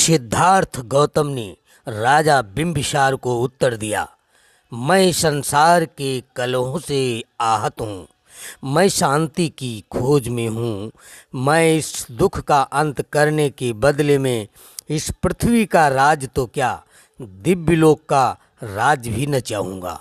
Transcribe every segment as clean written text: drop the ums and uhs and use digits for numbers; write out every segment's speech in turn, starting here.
सिद्धार्थ गौतम ने राजा बिंबिसार को उत्तर दिया, मैं संसार के कलहों से आहत हूँ, मैं शांति की खोज में हूँ। मैं इस दुख का अंत करने के बदले में इस पृथ्वी का राज तो क्या, दिव्यलोक का राज भी न चाहूँगा।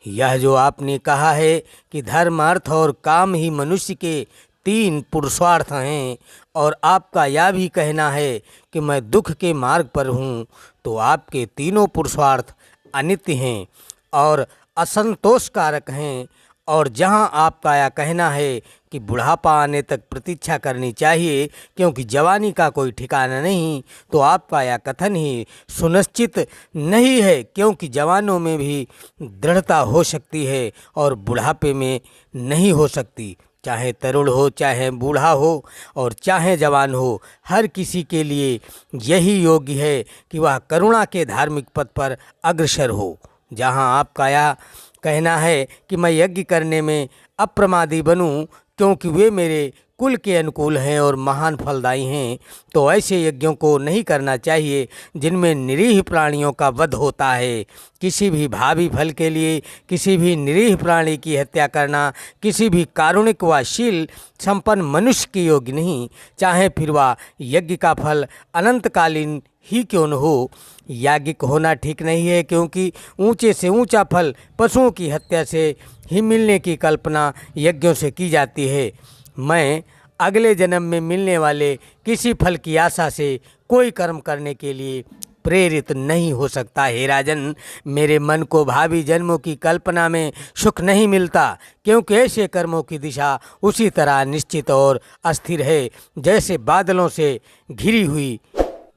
यह जो आपने कहा है कि धर्म, अर्थ और काम ही मनुष्य के 3 पुरुषार्थ हैं, और आपका यह भी कहना है कि मैं दुख के मार्ग पर हूँ, तो आपके तीनों पुरुषार्थ अनित्य हैं और असंतोषकारक हैं। और जहाँ आपका यह कहना है कि बुढ़ापा आने तक प्रतीक्षा करनी चाहिए क्योंकि जवानी का कोई ठिकाना नहीं, तो आपका यह कथन ही सुनिश्चित नहीं है, क्योंकि जवानों में भी दृढ़ता हो सकती है और बुढ़ापे में नहीं हो सकती। चाहे तरुण हो, चाहे बूढ़ा हो और चाहे जवान हो, हर किसी के लिए यही योग्य है कि वह करुणा के धार्मिक पथ पर अग्रसर हो। जहाँ आपका यह कहना है कि मैं यज्ञ करने में अप्रमादी बनूं क्योंकि वे मेरे कुल के अनुकूल हैं और महान फलदायी हैं, तो ऐसे यज्ञों को नहीं करना चाहिए जिनमें निरीह प्राणियों का वध होता है। किसी भी भावी फल के लिए किसी भी निरीह प्राणी की हत्या करना किसी भी कारुणिक व शील संपन्न मनुष्य के योग्य नहीं, चाहे फिर वह यज्ञ का फल अनंतकालीन ही क्यों न हो। याज्ञिक होना ठीक नहीं है, क्योंकि ऊंचे से ऊंचा फल पशुओं की हत्या से ही मिलने की कल्पना यज्ञों से की जाती है। मैं अगले जन्म में मिलने वाले किसी फल की आशा से कोई कर्म करने के लिए प्रेरित नहीं हो सकता। हे राजन, मेरे मन को भावी जन्मों की कल्पना में सुख नहीं मिलता, क्योंकि ऐसे कर्मों की दिशा उसी तरह निश्चित और अस्थिर है जैसे बादलों से घिरी हुई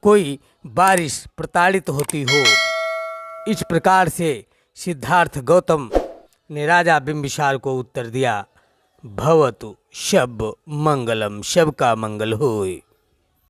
कोई बारिश प्रताड़ित होती हो। इस प्रकार से सिद्धार्थ गौतम ने राजा बिंबिसार को उत्तर दिया। भवतु शब मंगलम, शब का मंगल होए।